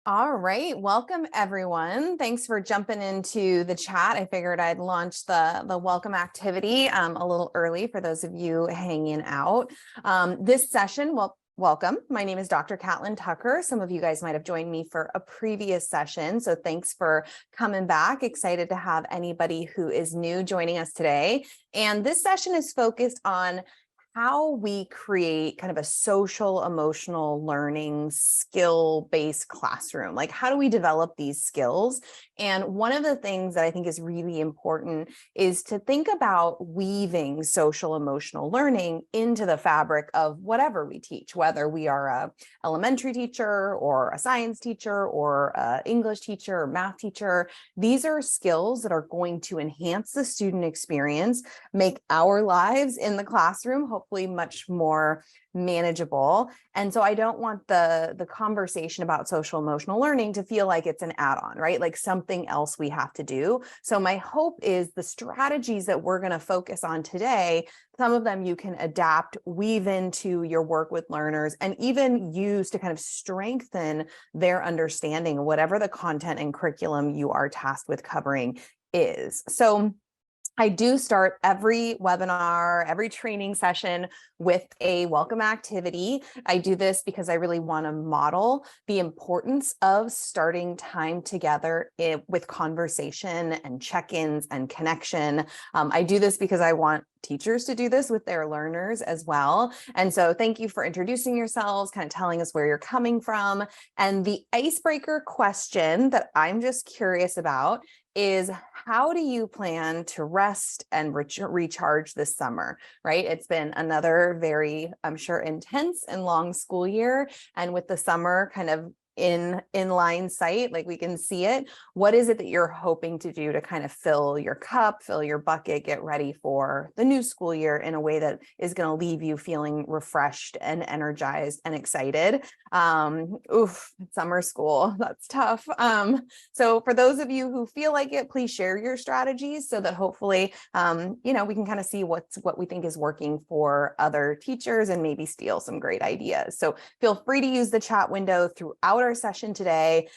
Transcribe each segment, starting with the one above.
All right, welcome everyone. Thanks for jumping into the chat. I figured I'd launch the welcome activity a little early for those of you hanging out. This session, welcome. My name is Dr. Catlin Tucker. Some of you guys might have joined me for a previous session, so thanks for coming back. Excited to have anybody who is new joining us today. And this session is focused on how we create kind of a social emotional learning skill-based classroom. Like, how do we develop these skills? And one of the things that I think is really important is to think about weaving social emotional learning into the fabric of whatever we teach, whether we are a elementary teacher or a science teacher or an English teacher or math teacher. These are skills that are going to enhance the student experience, make our lives in the classroom hopefully much more manageable. And so I don't want the conversation about social emotional learning to feel like it's an add-on, right? Like something else we have to do. So my hope is the strategies that we're going to focus on today, some of them you can adapt, weave into your work with learners, and even use to kind of strengthen their understanding of whatever the content and curriculum you are tasked with covering is. So I do start every webinar, every training session with a welcome activity. I do this because I really want to model the importance of starting time together with conversation and check-ins and connection. I do this because I want teachers to do this with their learners as well. And so thank you for introducing yourselves, kind of telling us where you're coming from. And the icebreaker question that I'm just curious about is, how do you plan to rest and recharge this summer, right? It's been another very, I'm sure, intense and long school year. And with the summer kind of in line sight, like we can see it, what is it that you're hoping to do to kind of fill your cup, fill your bucket, get ready for the new school year in a way that is going to leave you feeling refreshed and energized and excited? Summer school, that's tough. So for those of you who feel like it, please share your strategies so that hopefully, we can kind of see what we think is working for other teachers and maybe steal some great ideas. So feel free to use the chat window throughout our session today.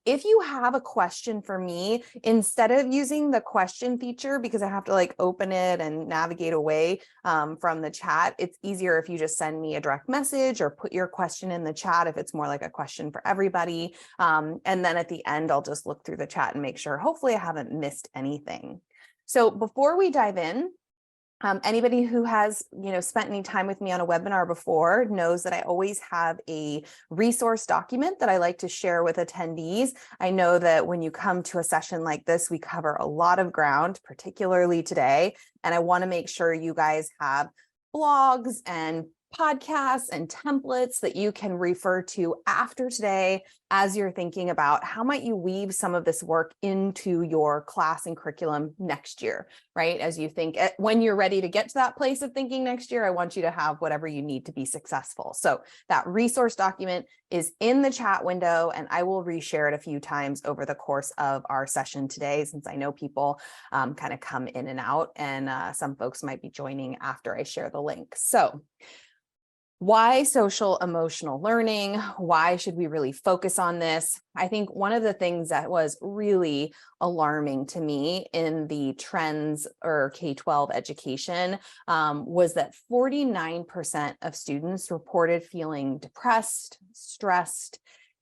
If you have a question for me, instead of using the question feature, because I have to like open it and navigate away from the chat, it's easier if you just send me a direct message or put your question in the chat if it's more like a question for everybody. And then at the end, I'll just look through the chat and make sure, hopefully I haven't missed anything. So before we dive in, anybody who has, spent any time with me on a webinar before knows that I always have a resource document that I like to share with attendees. I know that when you come to a session like this, we cover a lot of ground, particularly today, and I want to make sure you guys have blogs and podcasts and templates that you can refer to after today as you're thinking about how might you weave some of this work into your class and curriculum next year, right? As you think, when you're ready to get to that place of thinking next year, I want you to have whatever you need to be successful. So that resource document is in the chat window, and I will reshare it a few times over the course of our session today, since I know people kind of come in and out, and some folks might be joining after I share the link. So why social emotional learning? Why should we really focus on this? I think one of the things that was really alarming to me in the trends or K-12 education was that 49% of students reported feeling depressed, stressed,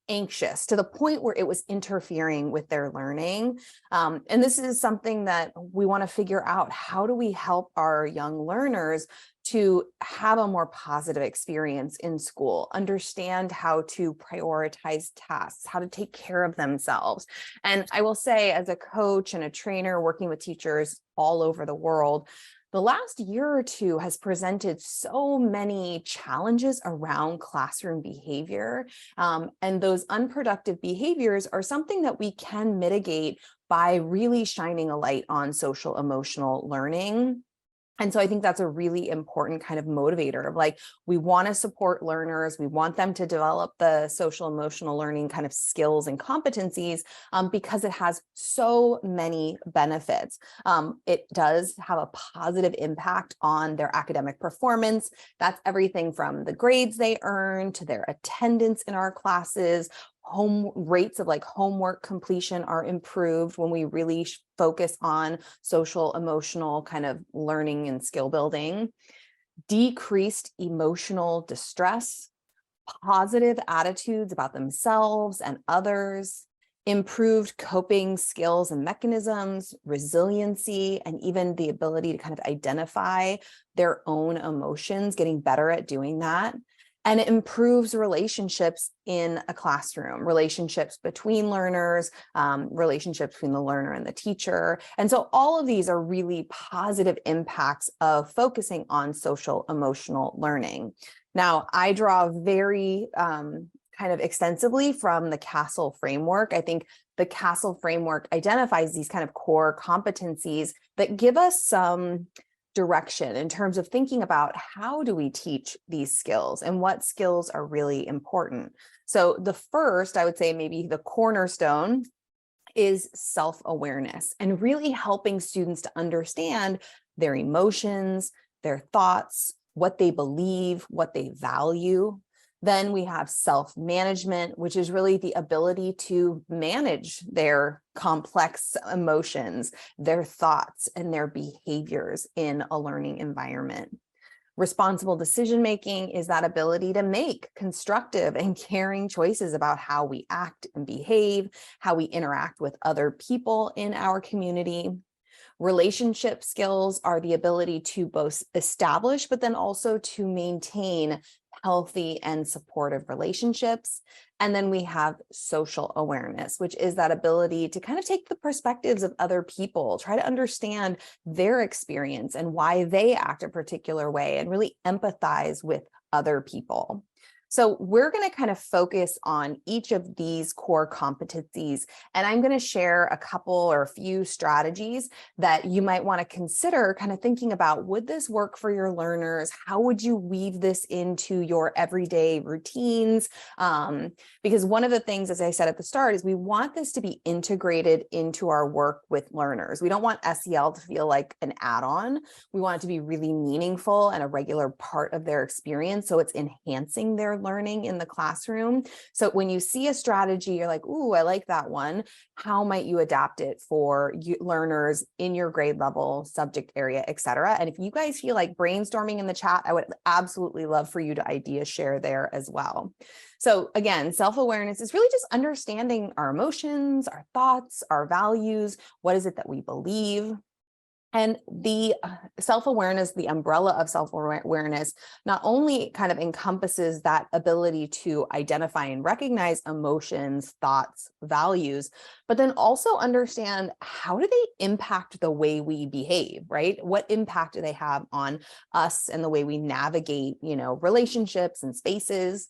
anxious, to the point where it was interfering with their learning. And this is something that we want to figure out. How do we help our young learners to have a more positive experience in school, understand how to prioritize tasks, how to take care of themselves? And I will say, as a coach and a trainer working with teachers all over the world, the last year or two has presented so many challenges around classroom behavior. And those unproductive behaviors are something that we can mitigate by really shining a light on social emotional learning. And so I think that's a really important kind of motivator of, like, we want to support learners. We want them to develop the social emotional learning kind of skills and competencies because it has so many benefits. It does have a positive impact on their academic performance. That's everything from the grades they earn to their attendance in our classes, rates of like homework completion are improved when we really focus on social, emotional kind of learning and skill building. Decreased emotional distress, positive attitudes about themselves and others, improved coping skills and mechanisms, resiliency, and even the ability to kind of identify their own emotions, getting better at doing that. And it improves relationships in a classroom, relationships between learners, relationships between the learner and the teacher. And so all of these are really positive impacts of focusing on social emotional learning. Now, I draw very kind of extensively from the CASEL framework. I think the CASEL framework identifies these kind of core competencies that give us some direction in terms of thinking about how do we teach these skills and what skills are really important. So the first, I would say maybe the cornerstone is self-awareness and really helping students to understand their emotions, their thoughts, what they believe, what they value. Then we have self-management, which is really the ability to manage their complex emotions, their thoughts, and their behaviors in a learning environment. Responsible decision-making is that ability to make constructive and caring choices about how we act and behave, how we interact with other people in our community. Relationship skills are the ability to both establish, but then also to maintain healthy and supportive relationships. And then we have social awareness, which is that ability to kind of take the perspectives of other people, try to understand their experience and why they act a particular way, and really empathize with other people. So we're going to kind of focus on each of these core competencies, and I'm going to share a couple or a few strategies that you might want to consider kind of thinking about, would this work for your learners? How would you weave this into your everyday routines? Because one of the things, as I said at the start, is we want this to be integrated into our work with learners. We don't want SEL to feel like an add-on. We want it to be really meaningful and a regular part of their experience, so it's enhancing their learning in the classroom. So when you see a strategy, you're like, ooh, I like that one. How might you adapt it for learners in your grade level, subject area, et cetera? And if you guys feel like brainstorming in the chat, I would absolutely love for you to idea share there as well. So again, self-awareness is really just understanding our emotions, our thoughts, our values. What is it that we believe? And the self-awareness, the umbrella of self-awareness, not only kind of encompasses that ability to identify and recognize emotions, thoughts, values, but then also understand how do they impact the way we behave, right? What impact do they have on us and the way we navigate, relationships and spaces?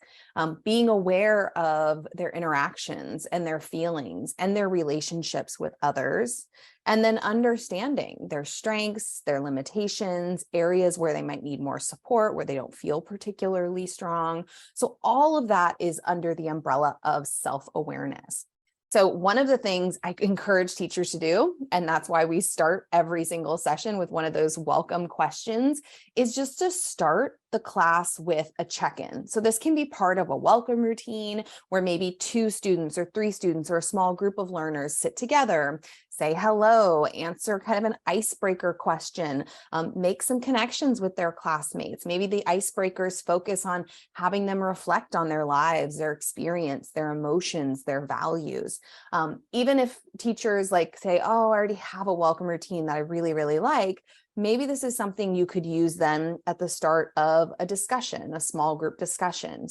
Being aware of their interactions and their feelings and their relationships with others. And then understanding their strengths, their limitations, areas where they might need more support, where they don't feel particularly strong. So all of that is under the umbrella of self-awareness. So one of the things I encourage teachers to do, and that's why we start every single session with one of those welcome questions, is just to start the class with a check-in. So this can be part of a welcome routine where maybe 2 students or 3 students or a small group of learners sit together, say hello, answer kind of an icebreaker question, make some connections with their classmates. Maybe the icebreakers focus on having them reflect on their lives, their experience, their emotions, their values. Even if teachers say, oh, I already have a welcome routine that I really, really like, maybe this is something you could use then at the start of a discussion, a small group discussion,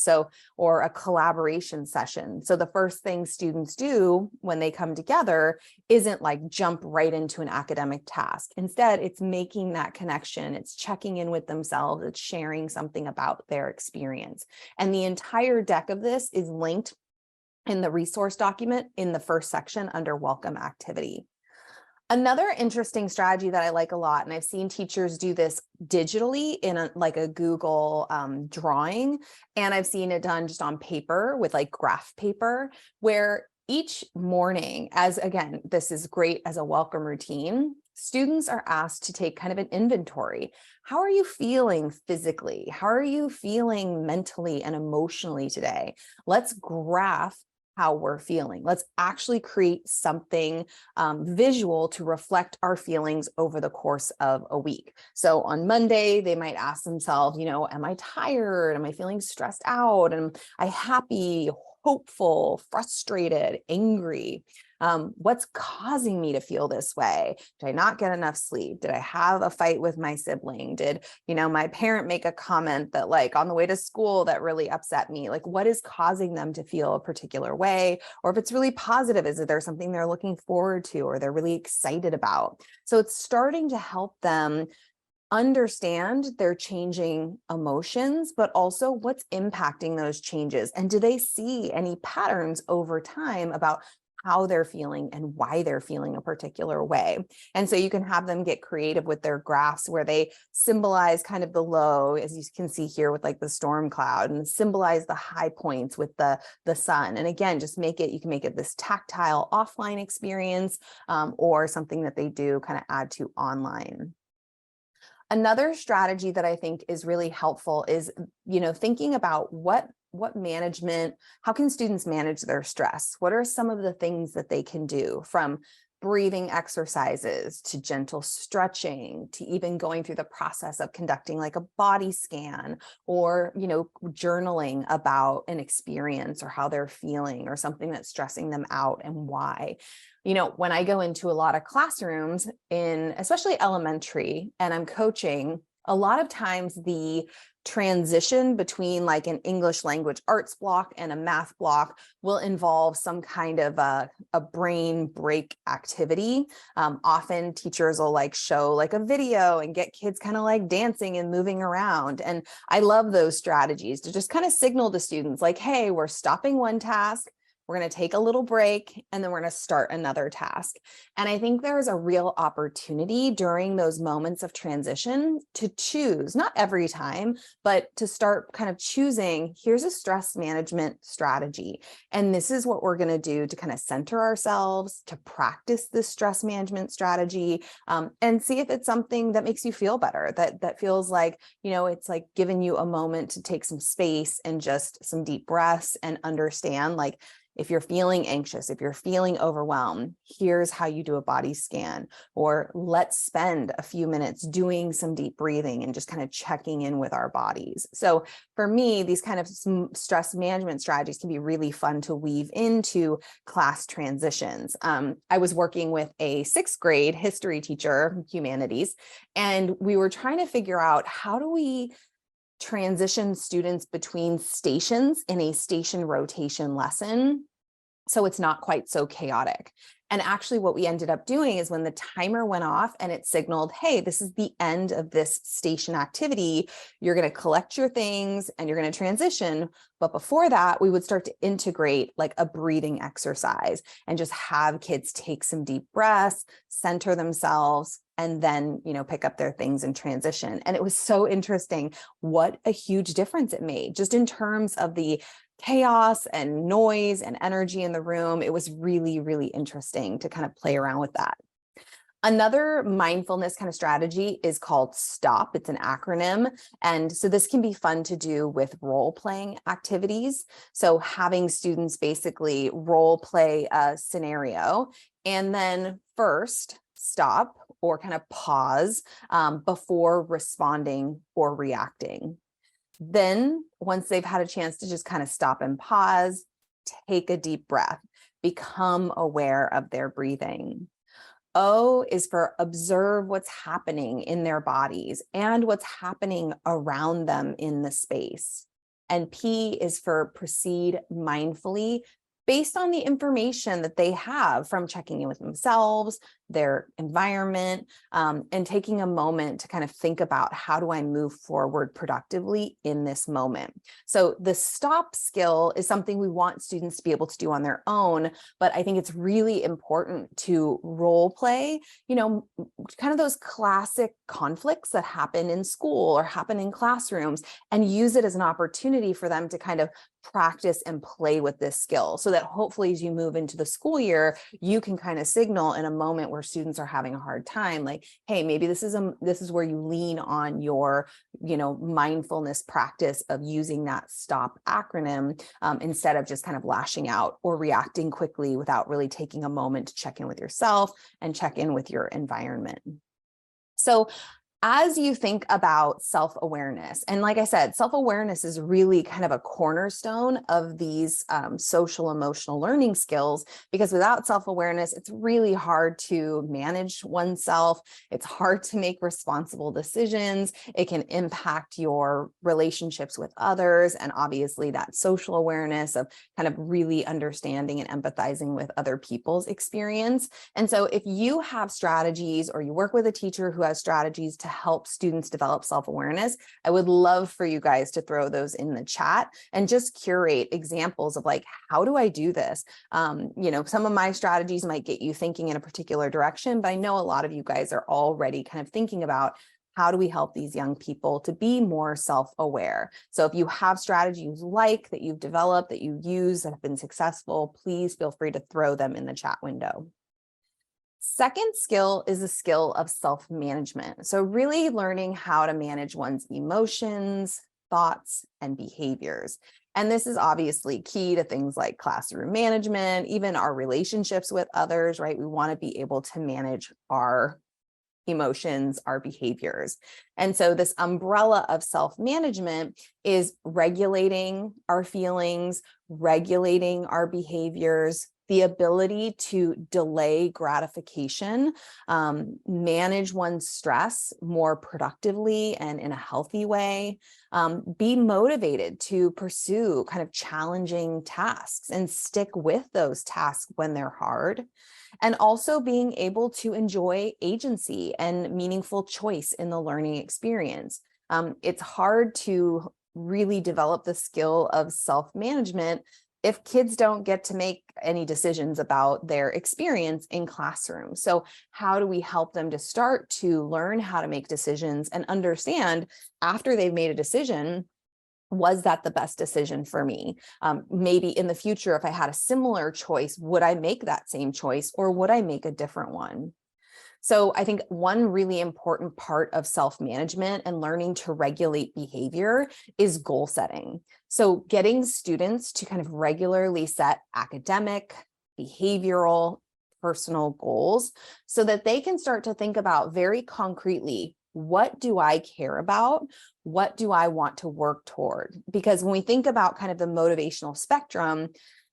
or a collaboration session. So the first thing students do when they come together isn't jump right into an academic task. Instead, it's making that connection, it's checking in with themselves, it's sharing something about their experience. And the entire deck of this is linked in the resource document in the first section under welcome activity. Another interesting strategy that I like a lot, and I've seen teachers do this digitally in a Google drawing, and I've seen it done just on paper with graph paper, where each morning, again, this is great as a welcome routine, students are asked to take kind of an inventory. How are you feeling physically? How are you feeling mentally and emotionally today? Let's graph how we're feeling. Let's actually create something visual to reflect our feelings over the course of a week. So on Monday, they might ask themselves, am I tired? Am I feeling stressed out? Am I happy, hopeful, frustrated, angry? What's causing me to feel this way? Did I not get enough sleep? Did I have a fight with my sibling? Did, my parent make a comment that on the way to school that really upset me? What is causing them to feel a particular way? Or if it's really positive, is there something they're looking forward to or they're really excited about? So it's starting to help them understand their changing emotions, but also what's impacting those changes. And do they see any patterns over time about how they're feeling and why they're feeling a particular way? And so you can have them get creative with their graphs where they symbolize kind of the low, as you can see here with the storm cloud, and symbolize the high points with the sun. And again, just you can make it this tactile offline experience, or something that they do kind of add to online. Another strategy that I think is really helpful is, thinking about how can students manage their stress? What are some of the things that they can do, from breathing exercises to gentle stretching to even going through the process of conducting a body scan, or, journaling about an experience or how they're feeling or something that's stressing them out and why. When I go into a lot of classrooms especially elementary, and I'm coaching, a lot of times the transition between an English language arts block and a math block will involve some kind of a brain break activity. Often teachers will show a video and get kids kind of dancing and moving around. And I love those strategies to just kind of signal to students hey, we're stopping one task, we're going to take a little break, and then we're going to start another task. And I think there's a real opportunity during those moments of transition to choose, not every time, but to start kind of choosing, here's a stress management strategy. And this is what we're going to do to kind of center ourselves, to practice this stress management strategy, and see if it's something that makes you feel better, that feels it's giving you a moment to take some space and just some deep breaths and understand if you're feeling anxious, if you're feeling overwhelmed, here's how you do a body scan, or let's spend a few minutes doing some deep breathing and just kind of checking in with our bodies. So for me, these kind of stress management strategies can be really fun to weave into class transitions. I was working with a 6th grade history teacher, humanities, and we were trying to figure out, how do we transition students between stations in a station rotation lesson so it's not quite so chaotic? And actually what we ended up doing is, when the timer went off and it signaled, hey, this is the end of this station activity, you're going to collect your things and you're going to transition. But before that, we would start to integrate a breathing exercise and just have kids take some deep breaths, center themselves, and then, pick up their things and transition. And it was so interesting what a huge difference it made, just in terms of the chaos and noise and energy in the room. It was really, really interesting to kind of play around with that. Another mindfulness kind of strategy is called STOP. It's an acronym. And so this can be fun to do with role-playing activities. So having students basically role play a scenario and then first stop or kind of pause before responding or reacting. Then once they've had a chance to just kind of stop and pause, take a deep breath, become aware of their breathing. O is for observe what's happening in their bodies and what's happening around them in the space. And P is for proceed mindfully based on the information that they have from checking in with themselves, their environment, and taking a moment to kind of think about, how do I move forward productively in this moment? So the stop skill is something we want students to be able to do on their own, but I think it's really important to role play, kind of those classic conflicts that happen in school or happen in classrooms, and use it as an opportunity for them to kind of practice and play with this skill, so that hopefully as you move into the school year, you can kind of signal in a moment where students are having a hard time, like, hey, maybe this is where you lean on your, mindfulness practice of using that STOP acronym instead of just kind of lashing out or reacting quickly without really taking a moment to check in with yourself and check in with your environment. So as you think about self-awareness, and like I said, self-awareness is really kind of a cornerstone of these social emotional learning skills, because without self-awareness, it's really hard to manage oneself. It's hard to make responsible decisions. It can impact your relationships with others. And obviously that social awareness of kind of really understanding and empathizing with other people's experience. And so if you have strategies, or you work with a teacher who has strategies to help students develop self-awareness, I would love for you guys to throw those in the chat and just curate examples of like, how do I do this? Some of my strategies might get you thinking in a particular direction, but I know a lot of you guys are already kind of thinking about, how do we help these young people to be more self-aware? So if you have strategies that you've developed, that you use, that have been successful, please feel free to throw them in the chat window. Second skill is the skill of self-management. So really learning how to manage one's emotions, thoughts, and behaviors. And this is obviously key to things like classroom management, even our relationships with others, right? We want to be able to manage our emotions, our behaviors. And so this umbrella of self-management is regulating our feelings, regulating our behaviors, the ability to delay gratification, manage one's stress more productively and in a healthy way, be motivated to pursue kind of challenging tasks and stick with those tasks when they're hard, and also being able to enjoy agency and meaningful choice in the learning experience. It's hard to really develop the skill of self-management if kids don't get to make any decisions about their experience in classroom. So how do we help them to start to learn how to make decisions and understand, after they've made a decision, was that the best decision for me? Maybe in the future, if I had a similar choice, would I make that same choice, or would I make a different one? So I think one really important part of self-management and learning to regulate behavior is goal setting. So getting students to kind of regularly set academic, behavioral, personal goals so that they can start to think about very concretely, what do I care about? What do I want to work toward? Because when we think about kind of the motivational spectrum,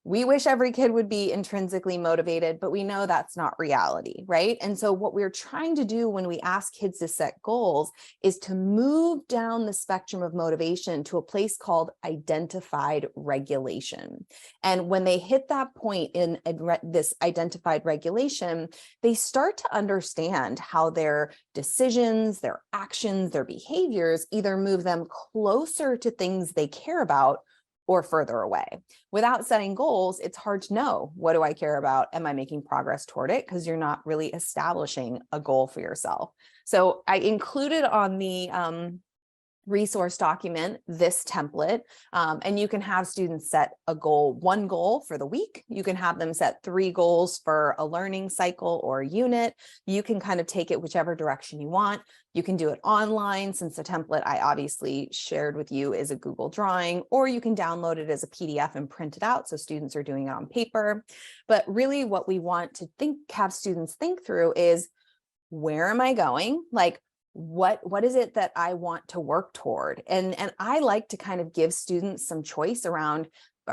we wish every kid would be intrinsically motivated, but we know that's not reality, right? And so what we're trying to do when we ask kids to set goals is to move down the spectrum of motivation to a place called identified regulation. And when they hit that point in this identified regulation, they start to understand how their decisions, their actions, their behaviors either move them closer to things they care about or further away. Without setting goals, it's hard to know, what do I care about? Am I making progress toward it? Because you're not really establishing a goal for yourself. So I included on the resource document this template, and you can have students set one goal for the week. You can have them set 3 goals for a learning cycle or a unit. You can kind of take it whichever direction you want. You can do it online, since the template I obviously shared with you is a Google drawing, or you can download it as a PDF and print it out, so students are doing it on paper. But really what we want to have students think through is, where am I going? Like, what is it that I want to work toward? And I like to kind of give students some choice around,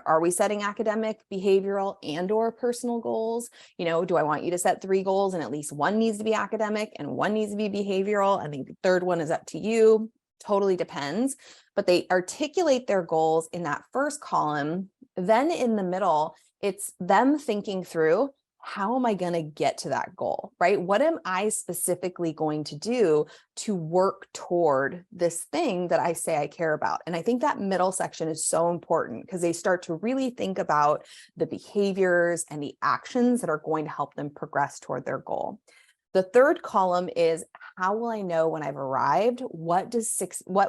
are we setting academic, behavioral, and or personal goals? Do I want you to set 3 goals and at least 1 needs to be academic and 1 needs to be behavioral? I think the 3rd one is up to you. Totally depends. But they articulate their goals in that first column. Then in the middle, it's them thinking through, how am I going to get to that goal, right? What am I specifically going to do to work toward this thing that I say I care about? And I think that middle section is so important, because they start to really think about the behaviors and the actions that are going to help them progress toward their goal. The 3rd column is, how will I know when I've arrived? What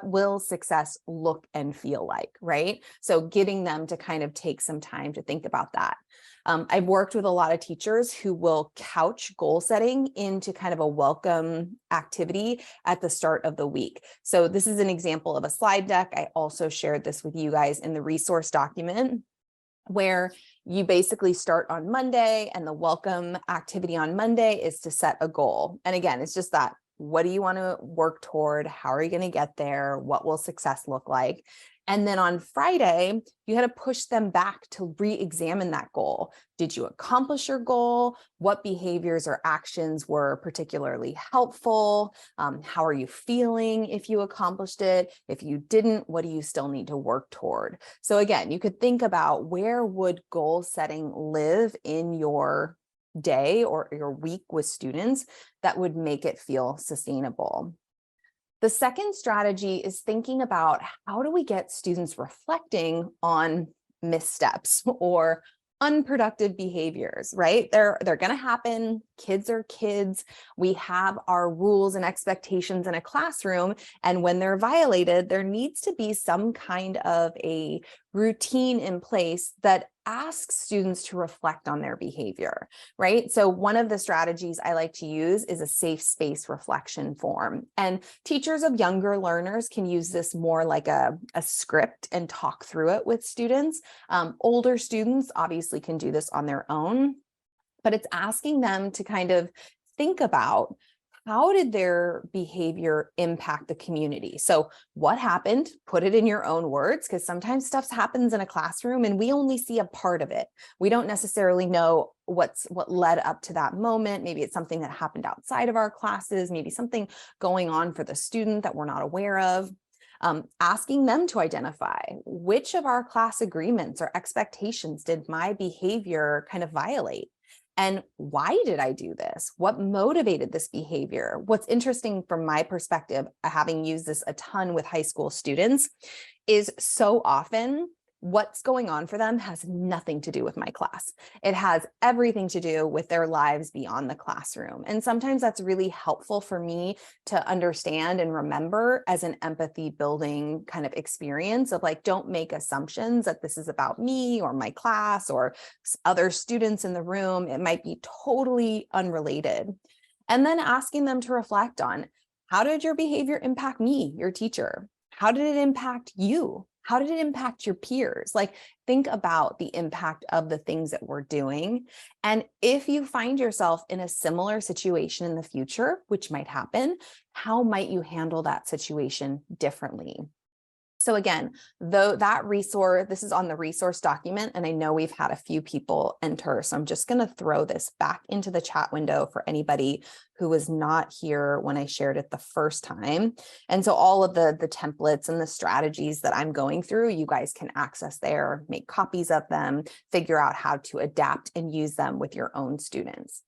will success look and feel like, right? So getting them to kind of take some time to think about that. I've worked with a lot of teachers who will couch goal setting into kind of a welcome activity at the start of the week. So this is an example of a slide deck. I also shared this with you guys in the resource document, where you basically start on Monday, and the welcome activity on Monday is to set a goal. And again, it's just that, what do you want to work toward? How are you going to get there? What will success look like? And then on Friday, you had to push them back to re-examine that goal. Did you accomplish your goal? What behaviors or actions were particularly helpful? How are you feeling if you accomplished it? If you didn't, what do you still need to work toward? So again, you could think about, where would goal setting live in your day or your week with students that would make it feel sustainable. The second strategy is thinking about, how do we get students reflecting on missteps or unproductive behaviors, right? They're going to happen. Kids are kids. We have our rules and expectations in a classroom, and when they're violated, there needs to be some kind of a routine in place that asks students to reflect on their behavior, right? So one of the strategies I like to use is a safe space reflection form. And teachers of younger learners can use this more like a script and talk through it with students. Older students obviously can do this on their own, but it's asking them to kind of think about, how did their behavior impact the community? So what happened? Put it in your own words, because sometimes stuff happens in a classroom and we only see a part of it. We don't necessarily know what led up to that moment. Maybe it's something that happened outside of our classes, maybe something going on for the student that we're not aware of. Asking them to identify, which of our class agreements or expectations did my behavior kind of violate? And why did I do this? What motivated this behavior? What's interesting from my perspective, having used this a ton with high school students, is so often what's going on for them has nothing to do with my class. It has everything to do with their lives beyond the classroom. And sometimes that's really helpful for me to understand and remember as an empathy building kind of experience of, like, don't make assumptions that this is about me or my class or other students in the room. It might be totally unrelated. And then asking them to reflect on, how did your behavior impact me, your teacher? How did it impact you? How did it impact your peers? Like, think about the impact of the things that we're doing. And if you find yourself in a similar situation in the future, which might happen, how might you handle that situation differently? So again, though that resource, this is on the resource document, and I know we've had a few people enter, so I'm just going to throw this back into the chat window for anybody who was not here when I shared it the first time. And so all of the templates and the strategies that I'm going through, you guys can access there, make copies of them, figure out how to adapt and use them with your own students.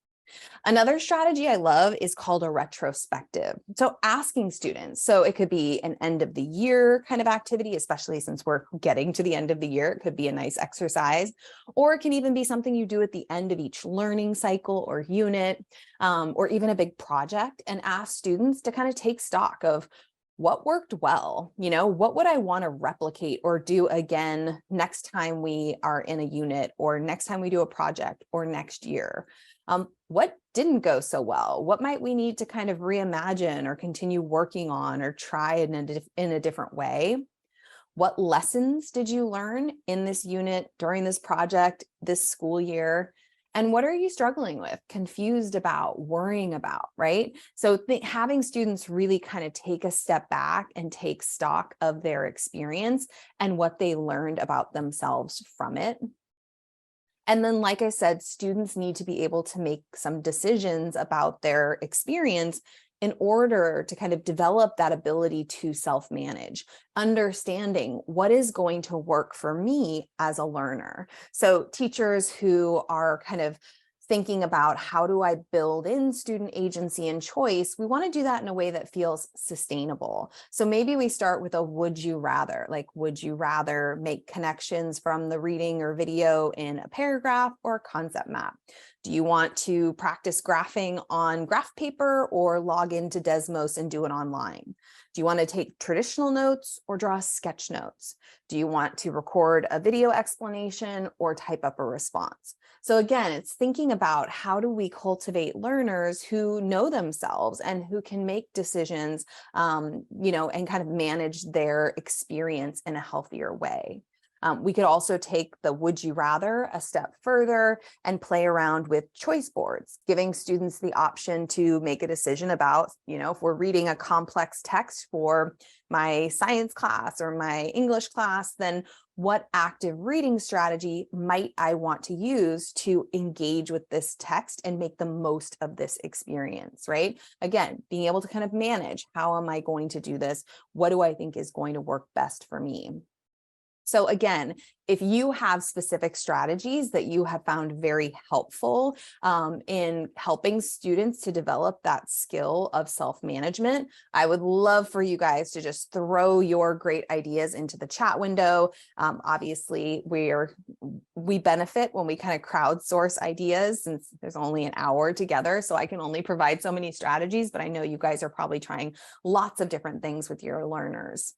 Another strategy I love is called a retrospective. So asking students, so it could be an end of the year kind of activity, especially since we're getting to the end of the year, it could be a nice exercise, or it can even be something you do at the end of each learning cycle or unit, or even a big project, and ask students to kind of take stock of, what worked well? What would I want to replicate or do again next time we are in a unit, or next time we do a project, or next year? What didn't go so well? What might we need to kind of reimagine or continue working on or try in a different way? What lessons did you learn in this unit, during this project, this school year? And what are you struggling with, confused about, worrying about, right? So having students really kind of take a step back and take stock of their experience and what they learned about themselves from it. And then, like I said, students need to be able to make some decisions about their experience in order to kind of develop that ability to self-manage, understanding what is going to work for me as a learner. So teachers who are kind of thinking about, how do I build in student agency and choice, we want to do that in a way that feels sustainable. So maybe we start with a would you rather, like, would you rather make connections from the reading or video in a paragraph or a concept map? Do you want to practice graphing on graph paper or log into Desmos and do it online? Do you want to take traditional notes or draw sketch notes? Do you want to record a video explanation or type up a response? So again, it's thinking about how do we cultivate learners who know themselves and who can make decisions, and kind of manage their experience in a healthier way. We could also take the would you rather a step further and play around with choice boards, giving students the option to make a decision about, if we're reading a complex text for my science class or my English class, then what active reading strategy might I want to use to engage with this text and make the most of this experience, right? Again, being able to kind of manage, how am I going to do this? What do I think is going to work best for me? So again, if you have specific strategies that you have found very helpful in helping students to develop that skill of self-management, I would love for you guys to just throw your great ideas into the chat window. Obviously, we benefit when we kind of crowdsource ideas, since there's only an hour together, so I can only provide so many strategies, but I know you guys are probably trying lots of different things with your learners.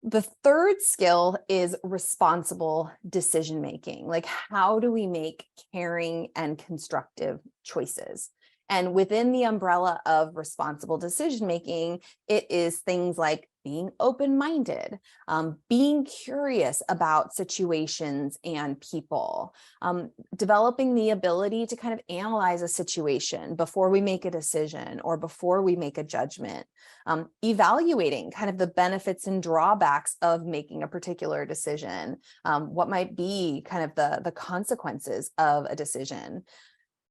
The third skill is responsible decision making. Like, how do we make caring and constructive choices? And within the umbrella of responsible decision making, it is things like being open-minded, being curious about situations and people, developing the ability to kind of analyze a situation before we make a decision or before we make a judgment, evaluating kind of the benefits and drawbacks of making a particular decision, what might be kind of the consequences of a decision,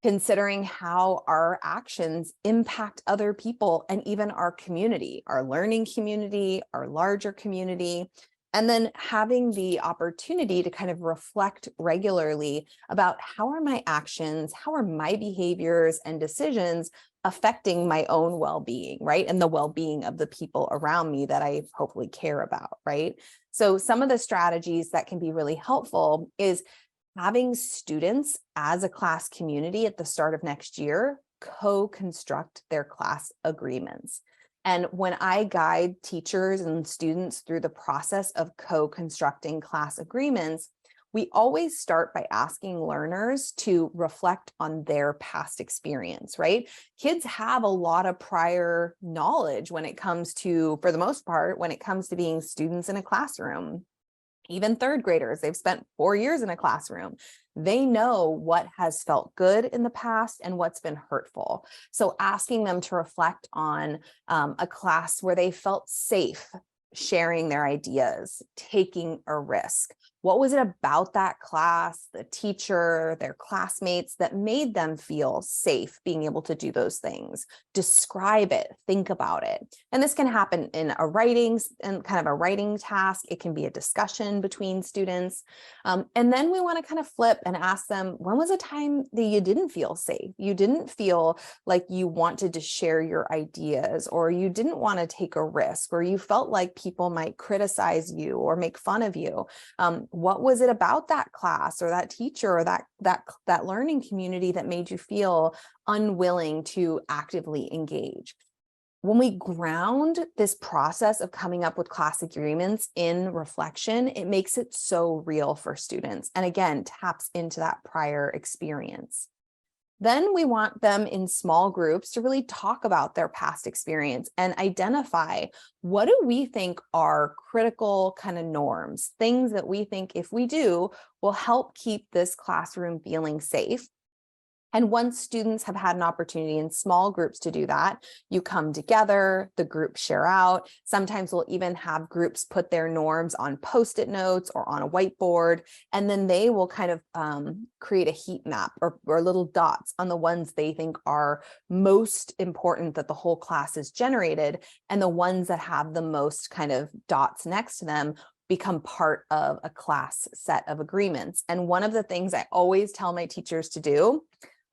considering how our actions impact other people and even our community, our learning community, our larger community, and then having the opportunity to kind of reflect regularly about how are my actions, how are my behaviors and decisions affecting my own well-being, right? And the well-being of the people around me that I hopefully care about, right? So some of the strategies that can be really helpful is having students as a class community at the start of next year co-construct their class agreements. And when I guide teachers and students through the process of co-constructing class agreements, we always start by asking learners to reflect on their past experience, right? Kids have a lot of prior knowledge when it comes to, for the most part, when it comes to being students in a classroom. Even third graders, they've spent 4 years in a classroom. They know what has felt good in the past and what's been hurtful. So asking them to reflect on a class where they felt safe sharing their ideas, taking a risk. What was it about that class, the teacher, their classmates that made them feel safe being able to do those things? Describe it, think about it. And this can happen in a writing task. It can be a discussion between students. And then we want to kind of flip and ask them, when was a time that you didn't feel safe? You didn't feel like you wanted to share your ideas, or you didn't want to take a risk, or you felt like people might criticize you or make fun of you. What was it about that class or that teacher or that learning community that made you feel unwilling to actively engage? When we ground this process of coming up with class agreements in reflection, it makes it so real for students, and again, taps into that prior experience. Then we want them in small groups to really talk about their past experience and identify, what do we think are critical kind of norms, things that we think if we do will help keep this classroom feeling safe. And once students have had an opportunity in small groups to do that, you come together, the groups share out. Sometimes we'll even have groups put their norms on Post-it notes or on a whiteboard, and then they will kind of create a heat map or little dots on the ones they think are most important that the whole class has generated, and the ones that have the most kind of dots next to them become part of a class set of agreements. And one of the things I always tell my teachers to do,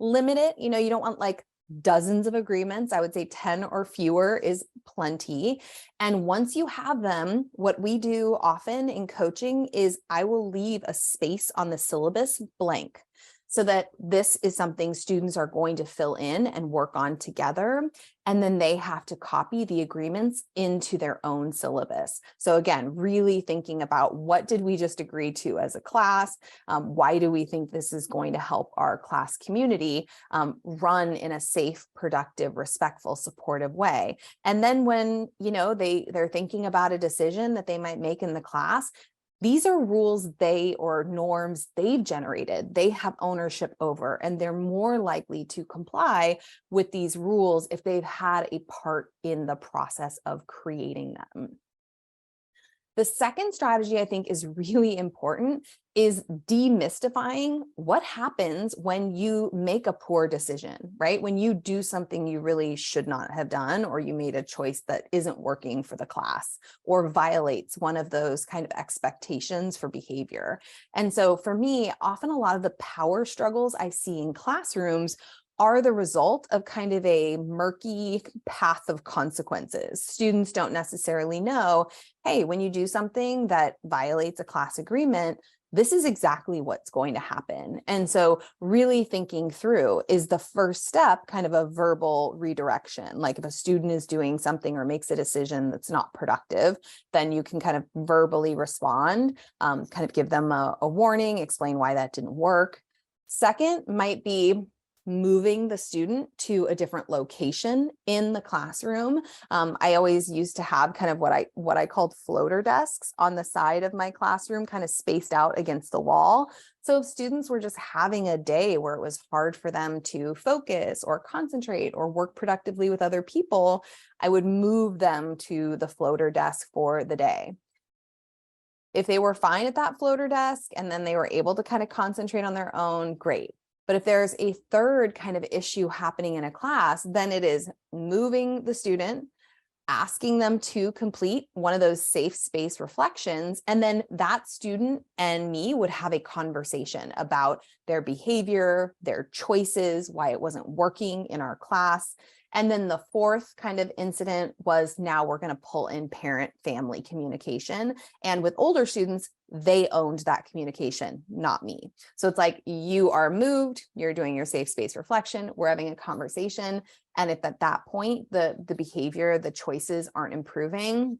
limit it. You don't want like dozens of agreements. I would say 10 or fewer is plenty. And once you have them, what we do often in coaching is I will leave a space on the syllabus blank. so that this is something students are going to fill in and work on together. And then they have to copy the agreements into their own syllabus. So again, really thinking about what did we just agree to as a class? Why do we think this is going to help our class community run in a safe, productive, respectful, supportive way? And then when, they're thinking about a decision that they might make in the class, these are rules or norms they've generated, they have ownership over, and they're more likely to comply with these rules if they've had a part in the process of creating them. The second strategy I think is really important is demystifying what happens when you make a poor decision, right? When you do something you really should not have done, or you made a choice that isn't working for the class or violates one of those kind of expectations for behavior. And so for me, often a lot of the power struggles I see in classrooms are the result of kind of a murky path of consequences. Students don't necessarily know, hey, when you do something that violates a class agreement, this is exactly what's going to happen. And so really thinking through, is the first step kind of a verbal redirection? Like if a student is doing something or makes a decision that's not productive, then you can kind of verbally respond, kind of give them a warning, explain why that didn't work. Second might be moving the student to a different location in the classroom. I always used to have kind of what I called floater desks on the side of my classroom, kind of spaced out against the wall. So if students were just having a day where it was hard for them to focus or concentrate or work productively with other people, I would move them to the floater desk for the day. If they were fine at that floater desk and then they were able to kind of concentrate on their own, great. But if there's a third kind of issue happening in a class, then it is moving the student, asking them to complete one of those safe space reflections, and then that student and me would have a conversation about their behavior, their choices, why it wasn't working in our class. And then the fourth kind of incident was, now we're going to pull in parent-family communication. And with older students, they owned that communication, not me. So it's like, you are moved, you're doing your safe space reflection, we're having a conversation. And if at that point, the behavior, the choices aren't improving,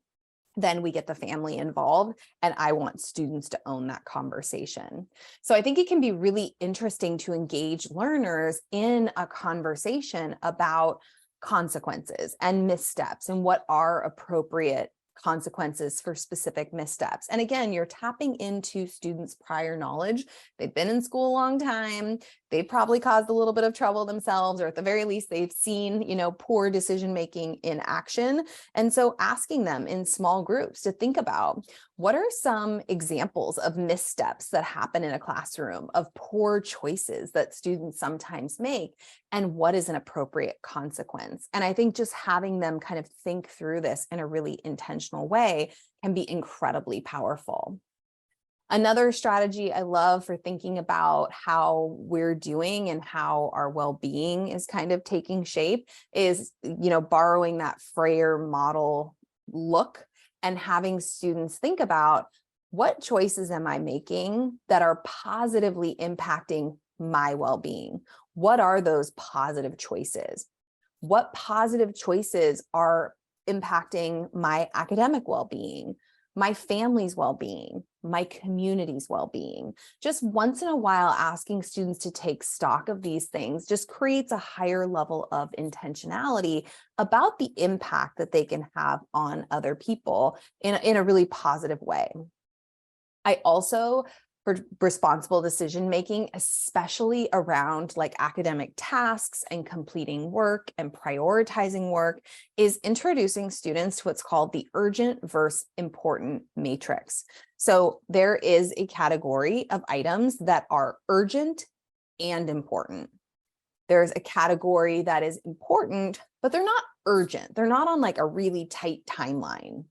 then we get the family involved, and I want students to own that conversation. So I think it can be really interesting to engage learners in a conversation about consequences and missteps and what are appropriate consequences for specific missteps. And again, you're tapping into students' prior knowledge. They've been in school a long time. They've probably caused a little bit of trouble themselves, or at the very least, they've seen, poor decision-making in action. And so asking them in small groups to think about, what are some examples of missteps that happen in a classroom, of poor choices that students sometimes make, and what is an appropriate consequence? And I think just having them kind of think through this in a really intentional way can be incredibly powerful. Another strategy I love for thinking about how we're doing and how our well-being is kind of taking shape is, borrowing that Freyer model look and having students think about, what choices am I making that are positively impacting my well-being? What are those positive choices? What positive choices are impacting my academic well-being, my family's well-being, my community's well-being? Just once in a while, asking students to take stock of these things just creates a higher level of intentionality about the impact that they can have on other people in a really positive way. I also, for responsible decision-making, especially around like academic tasks and completing work and prioritizing work, is introducing students to what's called the urgent versus important matrix. So there is a category of items that are urgent and important. There's a category that is important, but they're not urgent. They're not on like a really tight timeline.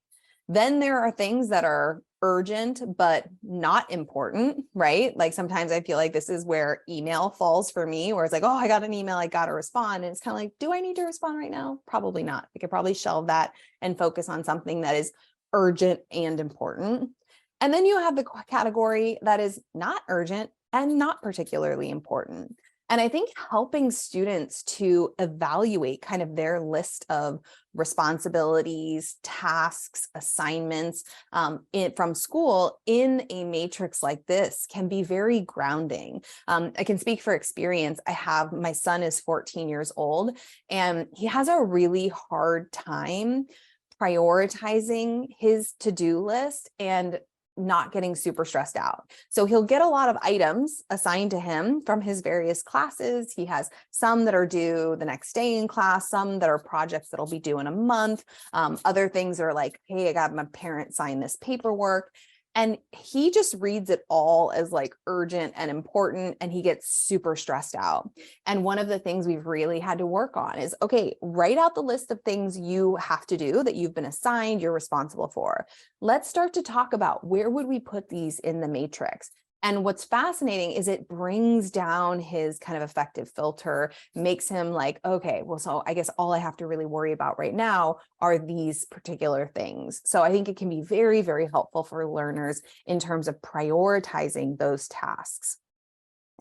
Then there are things that are urgent, but not important, right? Like sometimes I feel like this is where email falls for me, where it's like, oh, I got an email, I got to respond. And it's kind of like, do I need to respond right now? Probably not. I could probably shelve that and focus on something that is urgent and important. And then you have the category that is not urgent and not particularly important. And I think helping students to evaluate kind of their list of responsibilities, tasks, assignments from school in a matrix like this can be very grounding. I can speak for experience. My son is 14 years old, and he has a really hard time prioritizing his to-do list and not getting super stressed out. So he'll get a lot of items assigned to him from his various classes. He has some that are due the next day in class, some that are projects that'll be due in a month. Other things are like, hey, I got my parent sign this paperwork. And he just reads it all as like urgent and important, and he gets super stressed out. And one of the things we've really had to work on is, okay, write out the list of things you have to do that you've been assigned, you're responsible for. Let's start to talk about where would we put these in the matrix. And what's fascinating is it brings down his kind of effective filter, makes him like, okay, well, so I guess all I have to really worry about right now are these particular things. So I think it can be very, very helpful for learners in terms of prioritizing those tasks.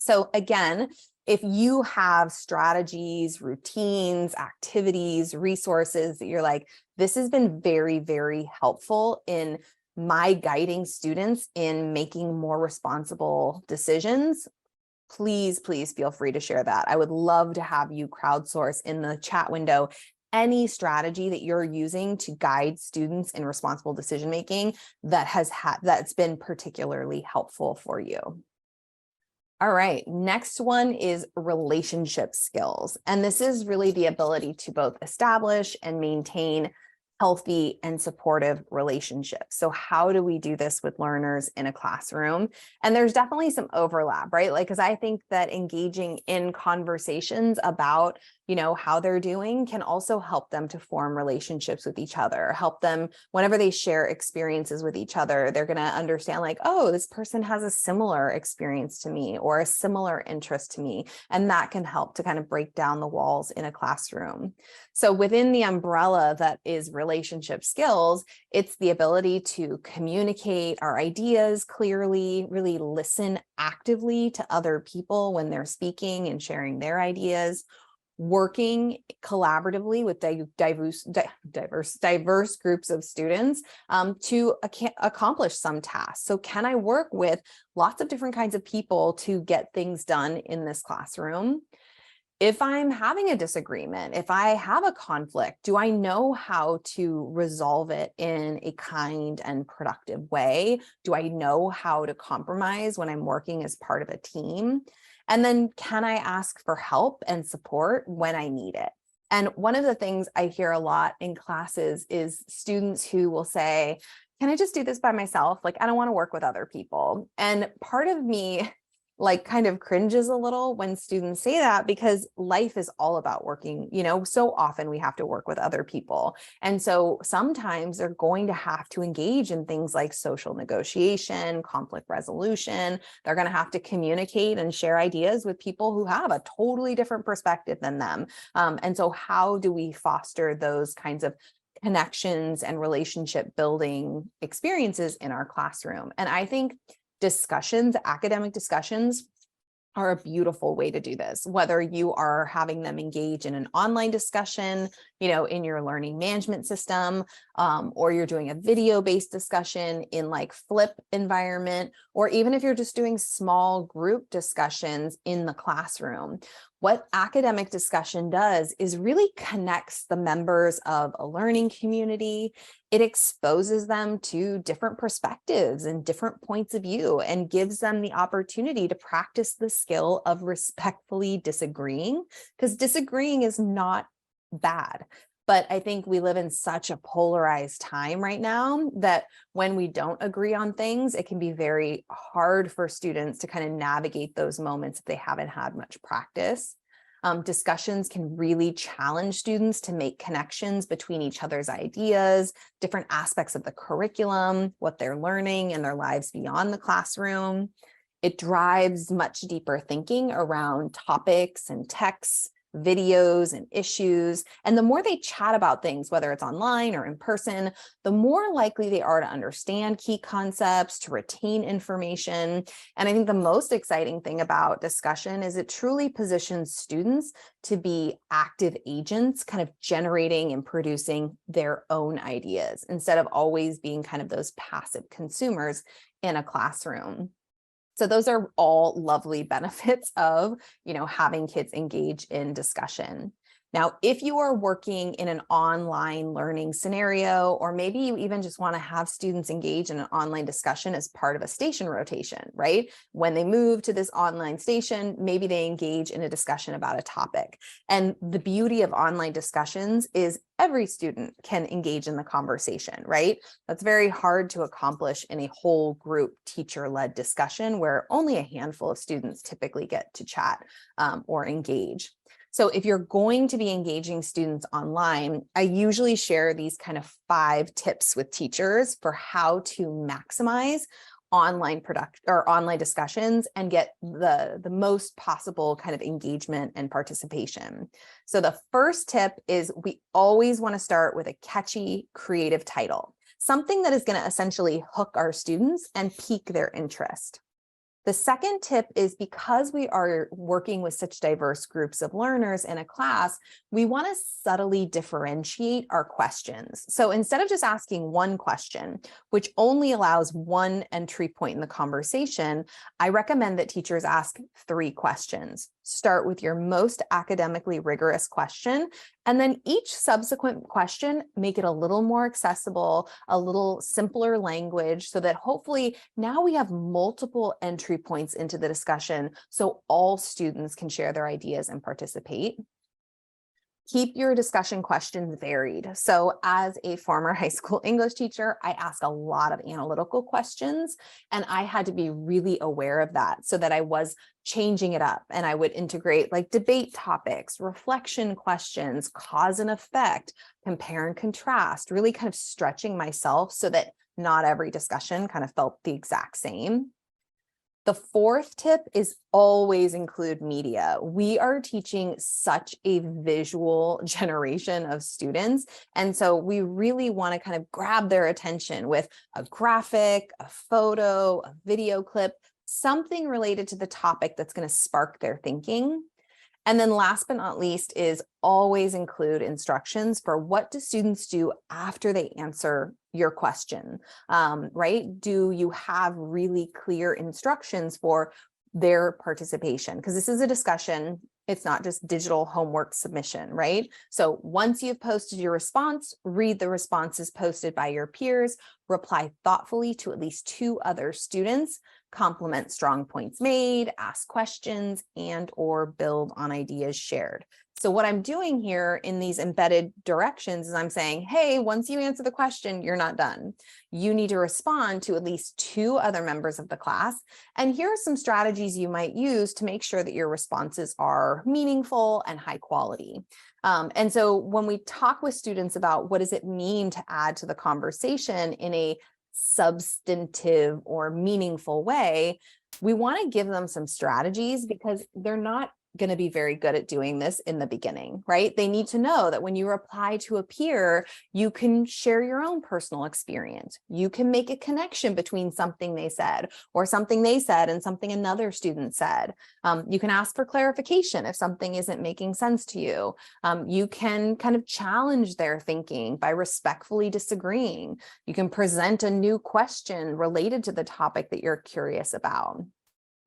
So again, if you have strategies, routines, activities, resources that you're like, this has been very, very helpful in my guiding students in making more responsible decisions, please, please feel free to share that. I would love to have you crowdsource in the chat window any strategy that you're using to guide students in responsible decision-making that's been particularly helpful for you. All right, next one is relationship skills. And this is really the ability to both establish and maintain healthy and supportive relationships. So how do we do this with learners in a classroom? And there's definitely some overlap, right? Like, because I think that engaging in conversations about, how they're doing can also help them to form relationships with each other, help them whenever they share experiences with each other, they're going to understand like, oh, this person has a similar experience to me or a similar interest to me. And that can help to kind of break down the walls in a classroom. So within the umbrella that is relationship skills, it's the ability to communicate our ideas clearly, really listen actively to other people when they're speaking and sharing their ideas, working collaboratively with diverse groups of students to accomplish some tasks. So can I work with lots of different kinds of people to get things done in this classroom? If I'm having a disagreement, if I have a conflict, do I know how to resolve it in a kind and productive way? Do I know how to compromise when I'm working as part of a team? And then can I ask for help and support when I need it? And one of the things I hear a lot in classes is students who will say, can I just do this by myself? Like, I don't want to work with other people. And part of me like kind of cringes a little when students say that, because life is all about working, so often we have to work with other people. And so sometimes they're going to have to engage in things like social negotiation, conflict resolution. They're going to have to communicate and share ideas with people who have a totally different perspective than them. And so how do we foster those kinds of connections and relationship building experiences in our classroom? And I think academic discussions are a beautiful way to do this, whether you are having them engage in an online discussion, in your learning management system, or you're doing a video-based discussion in like Flip environment, or even if you're just doing small group discussions in the classroom. What academic discussion does is really connects the members of a learning community. It exposes them to different perspectives and different points of view and gives them the opportunity to practice the skill of respectfully disagreeing, because disagreeing is not bad. But I think we live in such a polarized time right now that when we don't agree on things, it can be very hard for students to kind of navigate those moments if they haven't had much practice. Discussions can really challenge students to make connections between each other's ideas, different aspects of the curriculum, what they're learning in their lives beyond the classroom. It drives much deeper thinking around topics and texts, videos and issues. And the more they chat about things, whether it's online or in person, the more likely they are to understand key concepts, to retain information. And I think the most exciting thing about discussion is it truly positions students to be active agents, kind of generating and producing their own ideas instead of always being kind of those passive consumers in a classroom. So those are all lovely benefits of, having kids engage in discussion. Now, if you are working in an online learning scenario, or maybe you even just want to have students engage in an online discussion as part of a station rotation, right? When they move to this online station, maybe they engage in a discussion about a topic. And the beauty of online discussions is every student can engage in the conversation, right? That's very hard to accomplish in a whole group teacher-led discussion where only a handful of students typically get to chat or engage. So if you're going to be engaging students online, I usually share these kind of 5 tips with teachers for how to maximize online discussions and get the most possible kind of engagement and participation. So the first tip is we always want to start with a catchy, creative title, something that is going to essentially hook our students and pique their interest. The second tip is because we are working with such diverse groups of learners in a class, we want to subtly differentiate our questions. So instead of just asking one question, which only allows one entry point in the conversation, I recommend that teachers ask 3 questions. Start with your most academically rigorous question, and then each subsequent question, make it a little more accessible, a little simpler language, so that hopefully now we have multiple entry points into the discussion so all students can share their ideas and participate. Keep your discussion questions varied. So as a former high school English teacher, I ask a lot of analytical questions, and I had to be really aware of that so that I was changing it up, and I would integrate like debate topics, reflection questions, cause and effect, compare and contrast, really kind of stretching myself so that not every discussion kind of felt the exact same. The fourth tip is always include media. We are teaching such a visual generation of students. And so we really want to kind of grab their attention with a graphic, a photo, a video clip, something related to the topic that's going to spark their thinking. And then last but not least is always include instructions for what do students do after they answer your question, right? Do you have really clear instructions for their participation? Because this is a discussion. It's not just digital homework submission, right? So once you've posted your response, read the responses posted by your peers, reply thoughtfully to at least 2 other students, complement strong points made, ask questions, and or build on ideas shared. So what I'm doing here in these embedded directions is I'm saying, hey, once you answer the question, you're not done. You need to respond to at least 2 other members of the class. And here are some strategies you might use to make sure that your responses are meaningful and high quality. And so when we talk with students about what does it mean to add to the conversation in a substantive or meaningful way, we want to give them some strategies because they're not going to be very good at doing this in the beginning, right? They need to know that when you reply to a peer, you can share your own personal experience. You can make a connection between something they said or something they said and something another student said. You can ask for clarification if something isn't making sense to you. You can kind of challenge their thinking by respectfully disagreeing. You can present a new question related to the topic that you're curious about.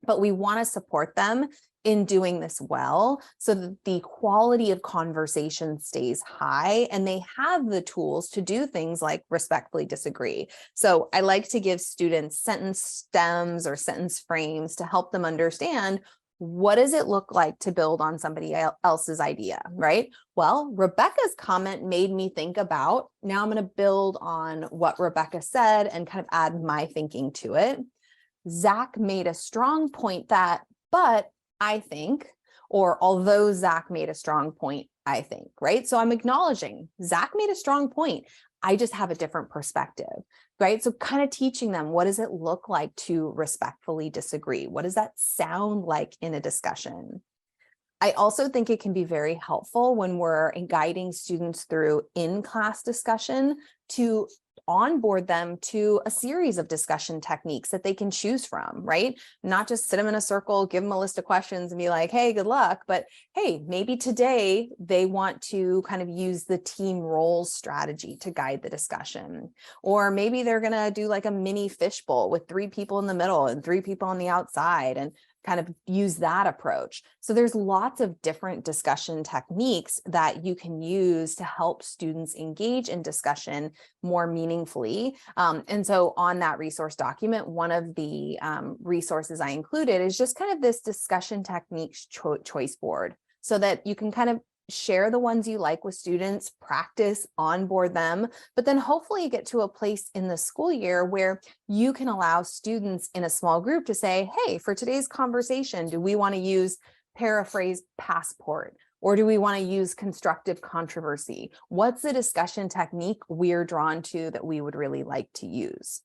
But we want to support them in doing this well so that the quality of conversation stays high and they have the tools to do things like respectfully disagree. So I like to give students sentence stems or sentence frames to help them understand what does it look like to build on somebody else's idea, right? Well, Rebecca's comment made me think about, now I'm going to build on what Rebecca said and kind of add my thinking to it. Zach made a strong point that, but I think, or although Zach made a strong point, I think, right? So I'm acknowledging Zach made a strong point. I just have a different perspective, right? So kind of teaching them, what does it look like to respectfully disagree? What does that sound like in a discussion? I also think it can be very helpful when we're guiding students through in-class discussion to onboard them to a series of discussion techniques that they can choose from, right? Not just sit them in a circle, give them a list of questions and be like, hey, good luck. But hey, maybe today they want to kind of use the team roles strategy to guide the discussion. Or maybe they're going to do like a mini fishbowl with 3 people in the middle and 3 people on the outside, and kind of use that approach. So there's lots of different discussion techniques that you can use to help students engage in discussion more meaningfully. And so on that resource document, one of the resources I included is just kind of this discussion techniques choice board, so that you can kind of share the ones you like with students, practice, onboard them, but then hopefully get to a place in the school year where you can allow students in a small group to say, hey, for today's conversation, do we want to use paraphrase passport? Or do we want to use constructive controversy? What's the discussion technique we're drawn to that we would really like to use?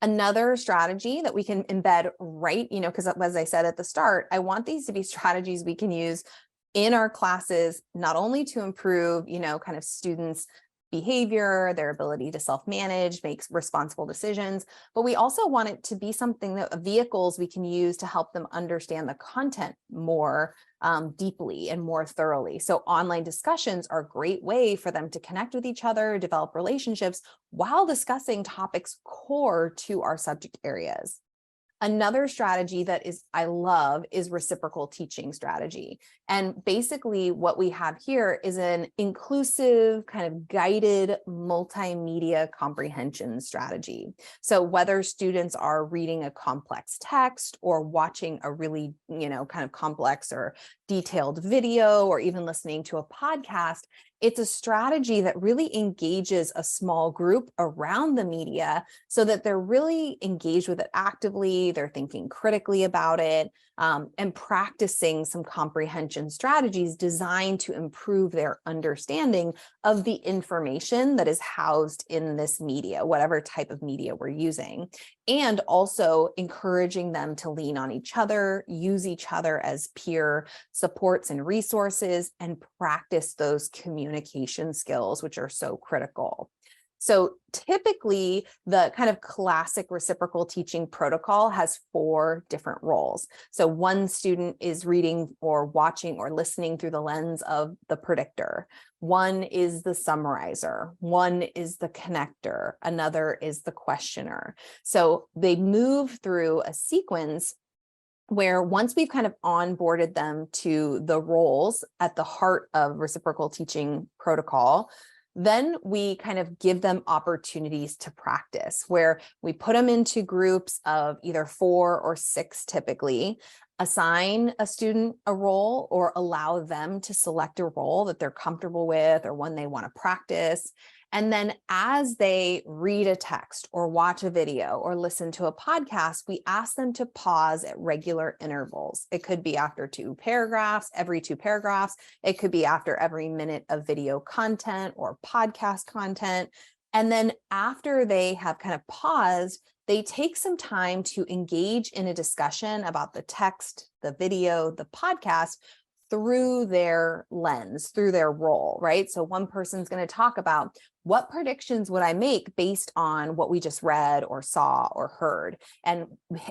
Another strategy that we can embed right, because as I said at the start, I want these to be strategies we can use in our classes, not only to improve, kind of students' behavior, their ability to self-manage, make responsible decisions, but we also want it to be something that vehicles we can use to help them understand the content more deeply and more thoroughly. So online discussions are a great way for them to connect with each other, develop relationships while discussing topics core to our subject areas. Another strategy that I love is reciprocal teaching strategy. And basically what we have here is an inclusive, kind of guided multimedia comprehension strategy. So whether students are reading a complex text or watching a really, kind of complex or detailed video, or even listening to a podcast, it's a strategy that really engages a small group around the media so that they're really engaged with it actively, they're thinking critically about it, and practicing some comprehension strategies designed to improve their understanding of the information that is housed in this media, whatever type of media we're using, and also encouraging them to lean on each other, use each other as peer supports and resources, and practice those communication skills, which are so critical. So typically the kind of classic reciprocal teaching protocol has 4 different roles. So one student is reading or watching or listening through the lens of the predictor. One is the summarizer. One is the connector. Another is the questioner. So they move through a sequence where once we've kind of onboarded them to the roles at the heart of reciprocal teaching protocol, then we kind of give them opportunities to practice, where we put them into groups of either 4 or 6 typically, assign a student a role or allow them to select a role that they're comfortable with or one they want to practice. And then as they read a text or watch a video or listen to a podcast, we ask them to pause at regular intervals. It could be after 2 paragraphs, every 2 paragraphs. It could be after every minute of video content or podcast content. And then after they have kind of paused, they take some time to engage in a discussion about the text, the video, the podcast, through their lens, through their role, right? So one person's going to talk about what predictions would I make based on what we just read or saw or heard. And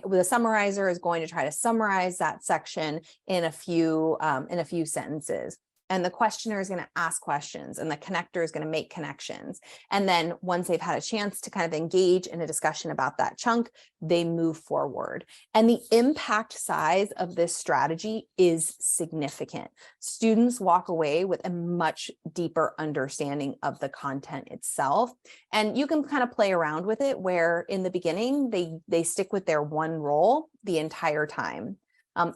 the summarizer is going to try to summarize that section in a few sentences. And the questioner is going to ask questions, and the connector is going to make connections. And then once they've had a chance to kind of engage in a discussion about that chunk, they move forward. And the impact size of this strategy is significant. Students walk away with a much deeper understanding of the content itself. And you can kind of play around with it, where in the beginning, they stick with their one role the entire time.